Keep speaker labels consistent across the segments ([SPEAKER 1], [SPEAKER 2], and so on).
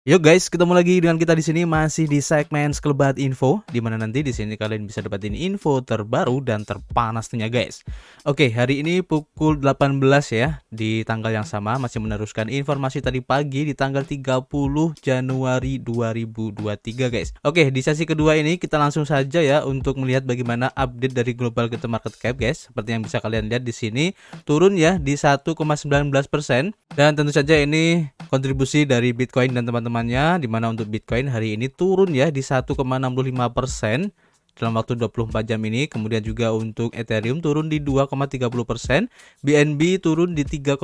[SPEAKER 1] Yuk guys, ketemu lagi dengan kita di sini masih di segmen Sekelebat Info, di mana nanti di sini kalian bisa dapetin info terbaru dan terpanas tentunya guys. Oke, hari ini pukul 18 ya, di tanggal yang sama masih meneruskan informasi tadi pagi di tanggal 30 Januari 2023 guys. Oke, di sesi kedua ini kita langsung saja ya untuk melihat bagaimana update dari global crypto market cap guys. Seperti yang bisa kalian lihat di sini turun ya di 1,19%, dan tentu saja ini kontribusi dari Bitcoin dan teman-temannya, di mana untuk Bitcoin hari ini turun ya di 1,65% dalam waktu 24 jam ini. Kemudian juga untuk Ethereum turun di 2,30%, BNB turun di 3,31%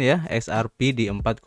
[SPEAKER 1] ya, XRP di 4,01%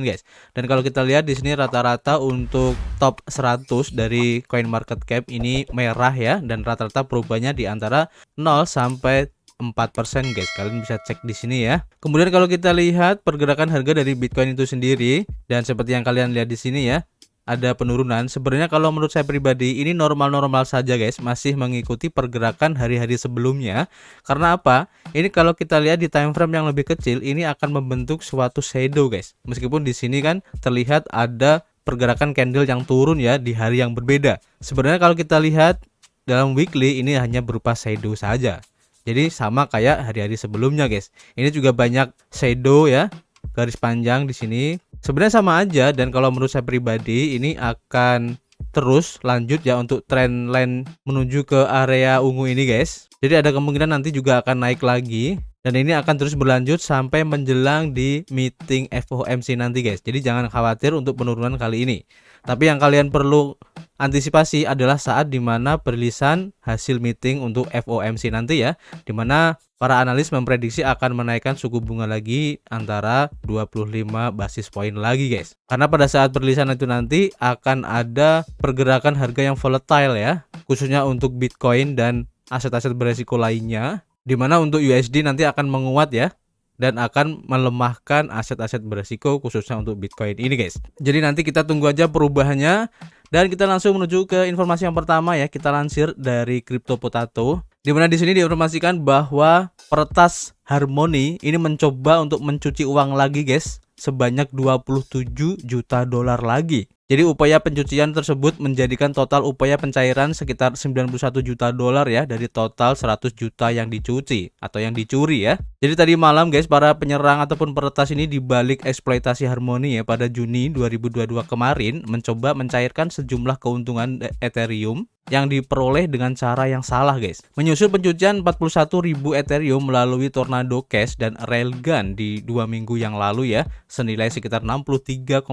[SPEAKER 1] guys. Dan kalau kita lihat di sini rata-rata untuk top 100 dari coin market cap ini merah ya, dan rata-rata perubahannya di antara 0 sampai 4% guys. Kalian bisa cek di sini ya. Kemudian kalau kita lihat pergerakan harga dari Bitcoin itu sendiri, dan seperti yang kalian lihat di sini ya, ada penurunan. Sebenarnya kalau menurut saya pribadi ini normal-normal saja guys, masih mengikuti pergerakan hari-hari sebelumnya. Karena apa? Ini kalau kita lihat di time frame yang lebih kecil, ini akan membentuk suatu shadow guys. Meskipun di sini kan terlihat ada pergerakan candle yang turun ya di hari yang berbeda. Sebenarnya kalau kita lihat dalam weekly ini hanya berupa shadow saja. Jadi sama kayak hari-hari sebelumnya guys. Ini juga banyak shadow ya, garis panjang di sini. Sebenarnya sama aja, dan kalau menurut saya pribadi ini akan terus lanjut ya untuk trend line menuju ke area ungu ini guys. Jadi ada kemungkinan nanti juga akan naik lagi, dan ini akan terus berlanjut sampai menjelang di meeting FOMC nanti guys. Jadi jangan khawatir untuk penurunan kali ini. Tapi yang kalian perlu antisipasi adalah saat dimana perilisan hasil meeting untuk FOMC nanti ya, dimana para analis memprediksi akan menaikkan suku bunga lagi antara 25 basis point lagi guys. Karena pada saat perilisan itu nanti akan ada pergerakan harga yang volatile ya, khususnya untuk Bitcoin dan aset-aset beresiko lainnya, dimana untuk USD nanti akan menguat ya, dan akan melemahkan aset-aset beresiko khususnya untuk Bitcoin ini guys. Jadi nanti kita tunggu aja perubahannya, dan kita langsung menuju ke informasi yang pertama ya. Kita lansir dari Crypto Potato, di mana di sini diinformasikan bahwa peretas Harmony ini mencoba untuk mencuci uang lagi guys, sebanyak 27 juta dolar lagi. Jadi upaya pencucian tersebut menjadikan total upaya pencairan sekitar 91 juta dolar ya, dari total 100 juta yang dicuci atau yang dicuri ya. Jadi tadi malam guys, para penyerang ataupun peretas ini dibalik eksploitasi Harmony ya pada Juni 2022 kemarin mencoba mencairkan sejumlah keuntungan Ethereum yang diperoleh dengan cara yang salah guys. Menyusul pencucian 41.000 Ethereum melalui Tornado Cash dan Railgun di 2 minggu yang lalu ya, senilai sekitar 63,5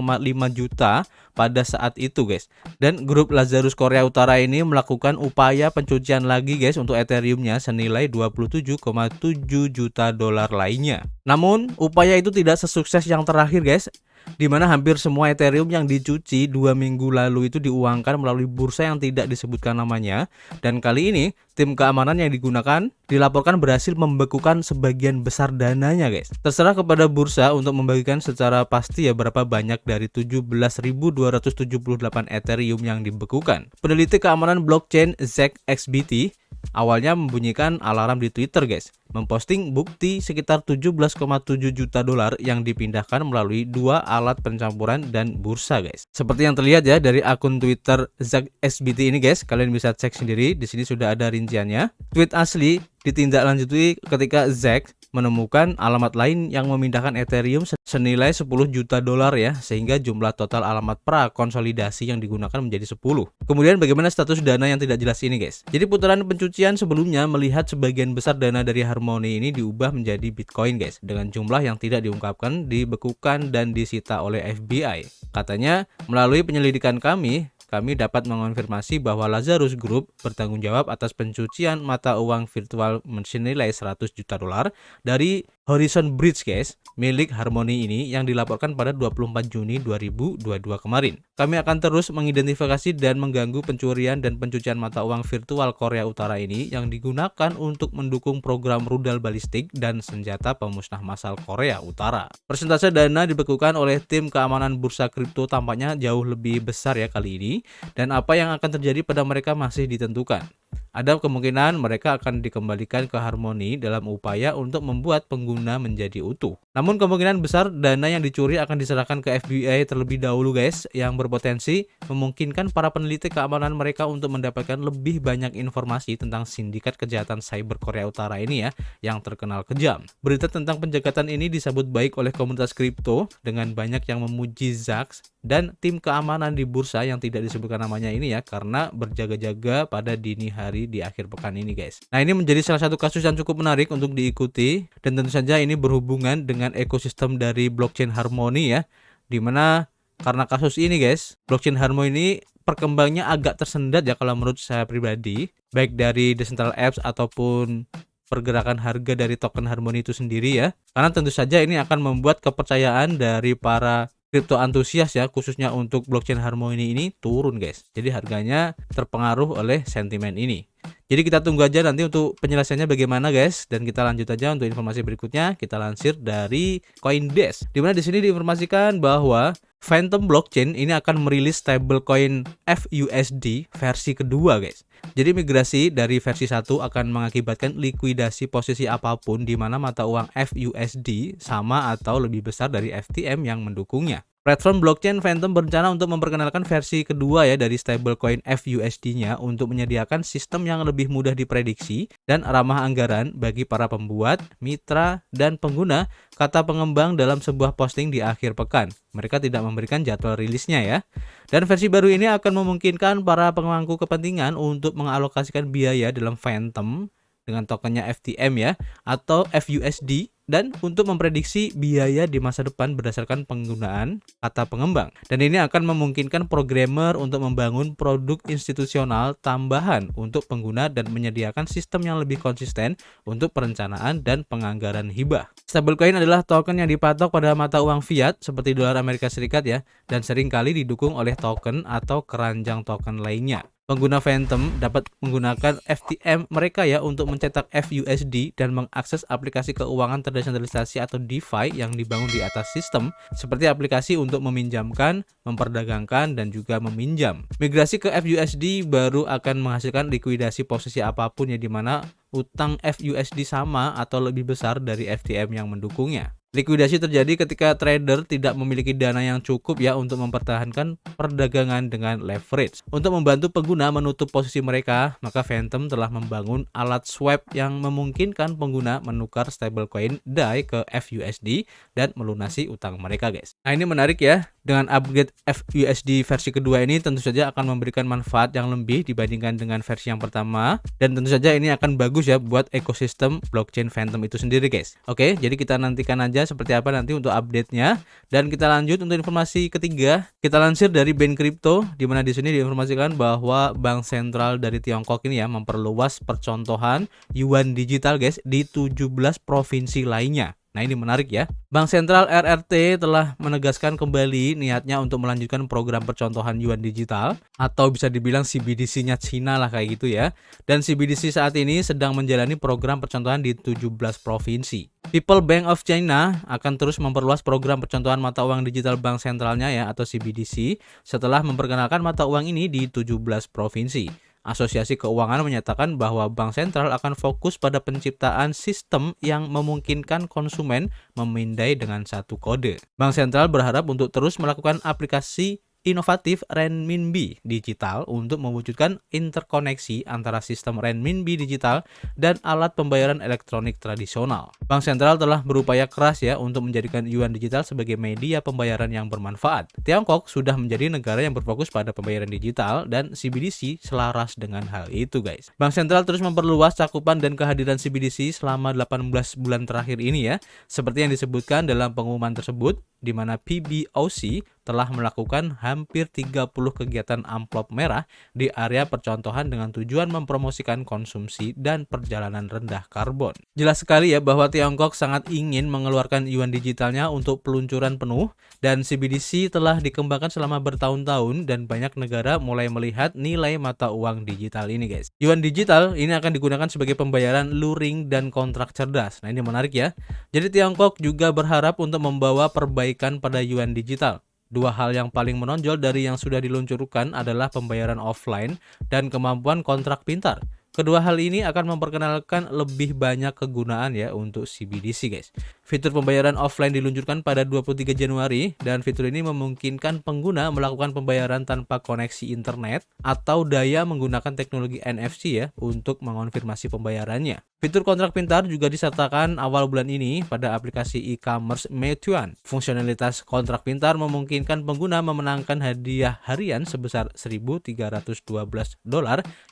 [SPEAKER 1] juta pada saat itu guys. Dan grup Lazarus Korea Utara ini melakukan upaya pencucian lagi guys untuk Ethereumnya senilai 27,7 juta dolar lainnya. Namun upaya itu tidak sesukses yang terakhir guys, di mana hampir semua Ethereum yang dicuci 2 minggu lalu itu diuangkan melalui bursa yang tidak disebutkan namanya. Dan kali ini tim keamanan yang digunakan dilaporkan berhasil membekukan sebagian besar dananya guys. Terserah kepada bursa untuk membagikan secara pasti ya berapa banyak dari 17.278 Ethereum yang dibekukan. Peneliti keamanan blockchain ZachXBT awalnya membunyikan alarm di Twitter guys, memposting bukti sekitar 17,7 juta dolar yang dipindahkan melalui 2 alat pencampuran dan bursa guys. Seperti yang terlihat ya dari akun Twitter ZachXBT ini guys, kalian bisa cek sendiri, di sini sudah ada rinciannya. Tweet asli ditindaklanjuti ketika Zach menemukan alamat lain yang memindahkan Ethereum senilai 10 juta dolar ya, sehingga jumlah total alamat pra konsolidasi yang digunakan menjadi 10. Kemudian bagaimana status dana yang tidak jelas ini guys? Jadi putaran pencucian sebelumnya melihat sebagian besar dana dari Harmony ini diubah menjadi Bitcoin guys, dengan jumlah yang tidak diungkapkan, dibekukan dan disita oleh FBI. Katanya, melalui penyelidikan kami dapat mengonfirmasi bahwa Lazarus Group bertanggung jawab atas pencucian mata uang virtual senilai 100 juta dolar dari Horizon Bridge guys, milik Harmony ini, yang dilaporkan pada 24 Juni 2022 kemarin. Kami akan terus mengidentifikasi dan mengganggu pencurian dan pencucian mata uang virtual Korea Utara ini yang digunakan untuk mendukung program rudal balistik dan senjata pemusnah massal Korea Utara. Persentase dana dibekukan oleh tim keamanan bursa kripto tampaknya jauh lebih besar ya kali ini, dan apa yang akan terjadi pada mereka masih ditentukan. Ada kemungkinan mereka akan dikembalikan ke Harmony dalam upaya untuk membuat pengguna menjadi utuh. Namun kemungkinan besar dana yang dicuri akan diserahkan ke FBI terlebih dahulu guys, yang berpotensi memungkinkan para peneliti keamanan mereka untuk mendapatkan lebih banyak informasi tentang sindikat kejahatan cyber Korea Utara ini ya, yang terkenal kejam. Berita tentang penjagatan ini disambut baik oleh komunitas kripto dengan banyak yang memuji Zax dan tim keamanan di bursa yang tidak disebutkan namanya ini ya, karena berjaga-jaga pada dini hari di akhir pekan ini guys. Nah, ini menjadi salah satu kasus yang cukup menarik untuk diikuti, dan tentu saja ini berhubungan dengan ekosistem dari blockchain Harmony ya, dimana karena kasus ini guys, blockchain Harmony ini perkembangannya agak tersendat ya kalau menurut saya pribadi, baik dari Decentral Apps ataupun pergerakan harga dari token Harmony itu sendiri ya, karena tentu saja ini akan membuat kepercayaan dari para kripto antusias ya, khususnya untuk blockchain Harmony ini turun guys. Jadi harganya terpengaruh oleh sentimen ini. Jadi kita tunggu aja nanti untuk penjelasannya bagaimana guys, dan kita lanjut aja untuk informasi berikutnya. Kita lansir dari CoinDesk, dimana di sini diinformasikan bahwa Phantom Blockchain ini akan merilis stablecoin FUSD versi kedua guys. Jadi migrasi dari versi 1 akan mengakibatkan likuidasi posisi apapun di mana mata uang FUSD sama atau lebih besar dari FTM yang mendukungnya. Platform blockchain Phantom berencana untuk memperkenalkan versi kedua ya dari stablecoin FUSD-nya untuk menyediakan sistem yang lebih mudah diprediksi dan ramah anggaran bagi para pembuat, mitra, dan pengguna, kata pengembang dalam sebuah posting di akhir pekan. Mereka tidak memberikan jadwal rilisnya ya. Dan versi baru ini akan memungkinkan para pemangku kepentingan untuk mengalokasikan biaya dalam Phantom dengan tokennya FTM ya, atau FUSD, dan untuk memprediksi biaya di masa depan berdasarkan penggunaan kata pengembang. Dan ini akan memungkinkan programmer untuk membangun produk institusional tambahan untuk pengguna dan menyediakan sistem yang lebih konsisten untuk perencanaan dan penganggaran hibah. Stablecoin adalah token yang dipatok pada mata uang fiat seperti dolar Amerika Serikat ya, dan seringkali didukung oleh token atau keranjang token lainnya. Pengguna Phantom dapat menggunakan FTM mereka ya untuk mencetak FUSD dan mengakses aplikasi keuangan terdesentralisasi atau DeFi yang dibangun di atas sistem, seperti aplikasi untuk meminjamkan, memperdagangkan, dan juga meminjam. Migrasi ke FUSD baru akan menghasilkan likuidasi posisi apapun ya, di mana utang FUSD sama atau lebih besar dari FTM yang mendukungnya. Likuidasi terjadi ketika trader tidak memiliki dana yang cukup ya untuk mempertahankan perdagangan dengan leverage. Untuk membantu pengguna menutup posisi mereka, maka Phantom telah membangun alat swap yang memungkinkan pengguna menukar stablecoin DAI ke FUSD dan melunasi utang mereka guys. Nah, ini menarik ya. Dengan upgrade FUSD versi kedua ini tentu saja akan memberikan manfaat yang lebih dibandingkan dengan versi yang pertama, dan tentu saja ini akan bagus ya buat ekosistem blockchain Phantom itu sendiri guys. Oke, jadi kita nantikan aja seperti apa nanti untuk update-nya, dan kita lanjut untuk informasi ketiga. Kita lansir dari Bain Crypto, di mana di sini diinformasikan bahwa bank sentral dari Tiongkok ini ya memperluas percontohan yuan digital guys di 17 provinsi lainnya. Nah, ini menarik ya. Bank Sentral RRT telah menegaskan kembali niatnya untuk melanjutkan program percontohan yuan digital, atau bisa dibilang CBDC-nya Cina lah kayak gitu ya. Dan CBDC saat ini sedang menjalani program percontohan di 17 provinsi. People Bank of China akan terus memperluas program percontohan mata uang digital bank sentralnya ya, atau CBDC, setelah memperkenalkan mata uang ini di 17 provinsi. Asosiasi Keuangan menyatakan bahwa bank sentral akan fokus pada penciptaan sistem yang memungkinkan konsumen memindai dengan satu kode. Bank sentral berharap untuk terus melakukan aplikasi inovatif renminbi digital untuk mewujudkan interkoneksi antara sistem renminbi digital dan alat pembayaran elektronik tradisional. Bank sentral telah berupaya keras ya untuk menjadikan yuan digital sebagai media pembayaran yang bermanfaat. Tiongkok sudah menjadi negara yang berfokus pada pembayaran digital, dan CBDC selaras dengan hal itu guys. Bank sentral terus memperluas cakupan dan kehadiran CBDC selama 18 bulan terakhir ini ya, seperti yang disebutkan dalam pengumuman tersebut, di mana PBOC telah melakukan hampir 30 kegiatan amplop merah di area percontohan dengan tujuan mempromosikan konsumsi dan perjalanan rendah karbon. Jelas sekali ya bahwa Tiongkok sangat ingin mengeluarkan yuan digitalnya untuk peluncuran penuh, dan CBDC telah dikembangkan selama bertahun-tahun dan banyak negara mulai melihat nilai mata uang digital ini guys. Yuan digital ini akan digunakan sebagai pembayaran luring dan kontrak cerdas. Nah, ini menarik ya. Jadi Tiongkok juga berharap untuk membawa perbaikan pada yuan digital. Dua hal yang paling menonjol dari yang sudah diluncurkan adalah pembayaran offline dan kemampuan kontrak pintar. Kedua hal ini akan memperkenalkan lebih banyak kegunaan ya untuk CBDC guys. Fitur pembayaran offline diluncurkan pada 23 Januari dan fitur ini memungkinkan pengguna melakukan pembayaran tanpa koneksi internet atau daya menggunakan teknologi NFC ya untuk mengonfirmasi pembayarannya. Fitur kontrak pintar juga disertakan awal bulan ini pada aplikasi e-commerce Meituan. Fungsionalitas kontrak pintar memungkinkan pengguna memenangkan hadiah harian sebesar $1.312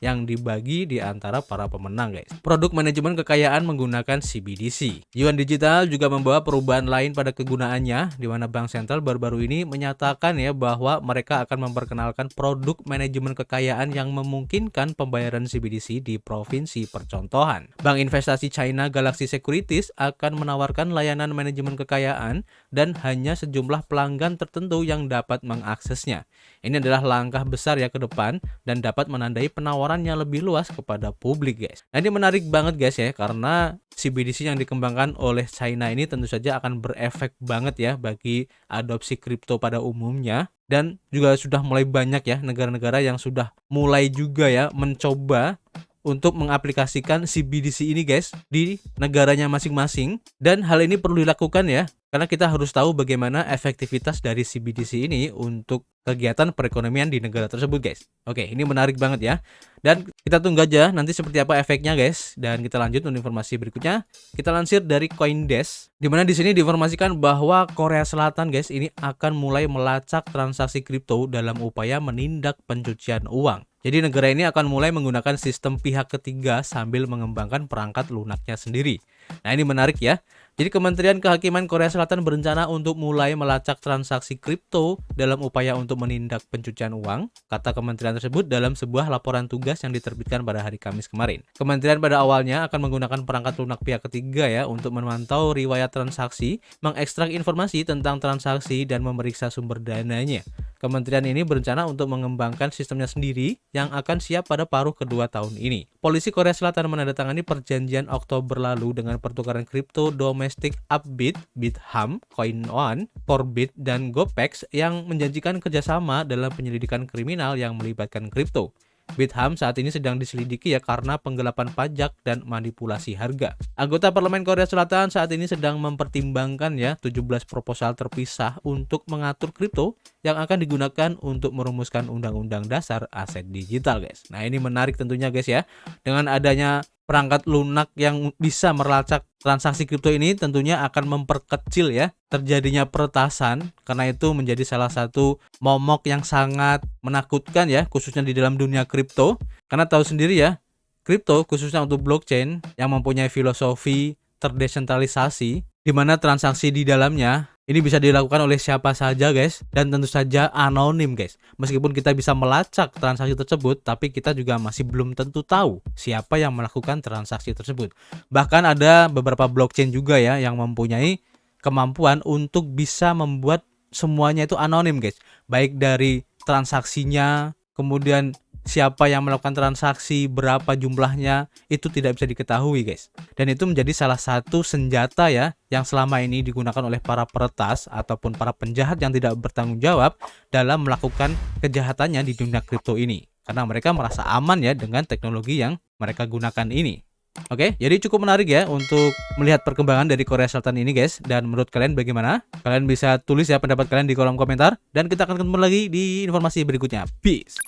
[SPEAKER 1] yang dibagi di antara para pemenang guys. Produk manajemen kekayaan menggunakan CBDC. Yuan digital juga membawa perubahan lain pada kegunaannya, di mana Bank Sentral baru-baru ini menyatakan ya bahwa mereka akan memperkenalkan produk manajemen kekayaan yang memungkinkan pembayaran CBDC di provinsi percontohan. Bank investasi China Galaxy Securities akan menawarkan layanan manajemen kekayaan dan hanya sejumlah pelanggan tertentu yang dapat mengaksesnya. Ini adalah langkah besar ya ke depan dan dapat menandai penawaran yang lebih luas kepada publik guys. Nah, ini menarik banget guys ya, karena CBDC yang dikembangkan oleh China ini tentu saja akan berefek banget ya bagi adopsi kripto pada umumnya, dan juga sudah mulai banyak ya negara-negara yang sudah mulai juga ya mencoba untuk mengaplikasikan CBDC ini guys di negaranya masing-masing, dan hal ini perlu dilakukan ya karena kita harus tahu bagaimana efektivitas dari CBDC ini untuk kegiatan perekonomian di negara tersebut guys. Oke, ini menarik banget ya. Dan kita tunggu aja nanti seperti apa efeknya guys. Dan kita lanjut untuk informasi berikutnya. Kita lansir dari Coindesk, di mana di sini diinformasikan bahwa Korea Selatan guys ini akan mulai melacak transaksi kripto dalam upaya menindak pencucian uang. Jadi negara ini akan mulai menggunakan sistem pihak ketiga sambil mengembangkan perangkat lunaknya sendiri. Nah, ini menarik ya. Jadi Kementerian Kehakiman Korea Selatan berencana untuk mulai melacak transaksi kripto dalam upaya untuk menindak pencucian uang, kata kementerian tersebut dalam sebuah laporan tugas yang diterbitkan pada hari Kamis kemarin. Kementerian pada awalnya akan menggunakan perangkat lunak pihak ketiga ya untuk memantau riwayat transaksi, mengekstrak informasi tentang transaksi dan memeriksa sumber dananya. Kementerian ini berencana untuk mengembangkan sistemnya sendiri yang akan siap pada paruh kedua tahun ini. Polisi Korea Selatan menandatangani perjanjian Oktober lalu dengan pertukaran kripto domestik Upbit, Bithumb, CoinOne, Forbit, dan Gopex yang menjanjikan kerjasama dalam penyelidikan kriminal yang melibatkan kripto. Bithumb saat ini sedang diselidiki ya karena penggelapan pajak dan manipulasi harga. Anggota Parlemen Korea Selatan saat ini sedang mempertimbangkan ya 17 proposal terpisah untuk mengatur kripto yang akan digunakan untuk merumuskan undang-undang dasar aset digital guys. Nah, ini menarik tentunya guys ya. Dengan adanya perangkat lunak yang bisa melacak transaksi kripto ini tentunya akan memperkecil ya terjadinya peretasan, karena itu menjadi salah satu momok yang sangat menakutkan ya khususnya di dalam dunia kripto. Karena tahu sendiri ya, kripto khususnya untuk blockchain yang mempunyai filosofi terdesentralisasi di mana transaksi di dalamnya ini bisa dilakukan oleh siapa saja guys, dan tentu saja anonim guys. Meskipun kita bisa melacak transaksi tersebut, tapi kita juga masih belum tentu tahu siapa yang melakukan transaksi tersebut. Bahkan ada beberapa blockchain juga ya yang mempunyai kemampuan untuk bisa membuat semuanya itu anonim guys. Baik dari transaksinya, kemudian siapa yang melakukan transaksi, berapa jumlahnya, itu tidak bisa diketahui guys. Dan itu menjadi salah satu senjata ya yang selama ini digunakan oleh para peretas ataupun para penjahat yang tidak bertanggung jawab dalam melakukan kejahatannya di dunia kripto ini. Karena mereka merasa aman ya dengan teknologi yang mereka gunakan ini. Oke, jadi cukup menarik ya untuk melihat perkembangan dari Korea Selatan ini guys. Dan menurut kalian bagaimana? Kalian bisa tulis ya pendapat kalian di kolom komentar. Dan kita akan ketemu lagi di informasi berikutnya. Peace!